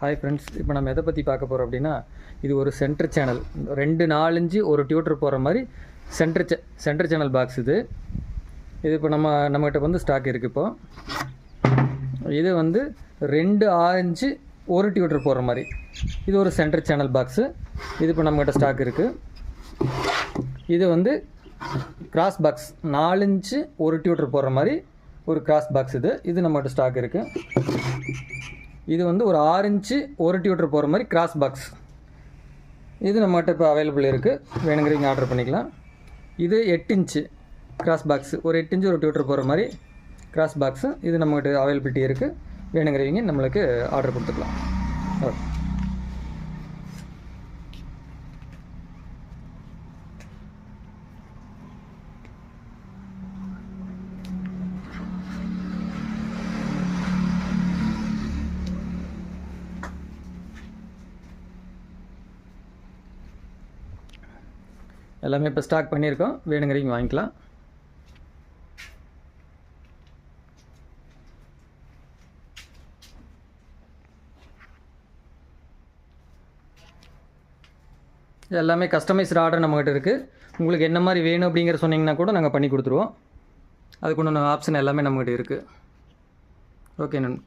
Hi friends, இப்போ நம்ம எதை பற்றி பார்க்க போகிறோம் அப்படின்னா, இது ஒரு சென்டர் சேனல் 2 4 5 ஒரு டியூட்டர் போகிற மாதிரி சென்டர் சேனல் பாக்ஸ் இது இப்போ நம்மகிட்ட வந்து ஸ்டாக் இருக்குது. இப்போது இது வந்து 2 6 5 ஒரு டியூட்டர் போகிற மாதிரி இது ஒரு சென்டர் சேனல் பாக்ஸு. இது இப்போ நம்மகிட்ட ஸ்டாக் இருக்குது. இது வந்து கிராஸ் பாக்ஸ் 4 இன்ச்சு ஒரு டியூட்டர் போடுற மாதிரி ஒரு கிராஸ் பாக்ஸ் இது நம்மகிட்ட ஸ்டாக் இருக்குது. இது வந்து ஒரு 6 இன்ச்சு ஒரு டியூட்டர் போகிற மாதிரி கிராஸ் பாக்ஸ் இது நம்மகிட்ட இப்போ அவைலபிள் இருக்குது. வேணுங்கிறவங்க ஆர்டர் பண்ணிக்கலாம். இது 8 இன்ச்சு கிராஸ் பாக்ஸ், ஒரு 8 இன்ச்சு ஒரு டியூட்டர் போகிற மாதிரி கிராஸ் பாக்ஸு இது நம்மகிட்ட அவைலபிலிட்டி இருக்குது. வேணுங்கிறவங்க நம்மளுக்கு ஆர்டர் கொடுத்துக்கலாம். ஓகே, எல்லாமே இப்போ ஸ்டாக் பண்ணியிருக்கோம். வேணுங்கிறவங்க வாங்கிக்கலாம். எல்லாமே கஸ்டமைஸ்டு ஆர்டர் நம்மகிட்ட இருக்குது. உங்களுக்கு என்ன மாதிரி வேணும் அப்படிங்கிற சொன்னிங்கன்னா கூட நாங்கள் பண்ணி கொடுத்துருவோம். அதுக்கு ஒன்று ஆப்ஷன் எல்லாமே நம்மகிட்ட இருக்குது. ஓகே நண்பர்.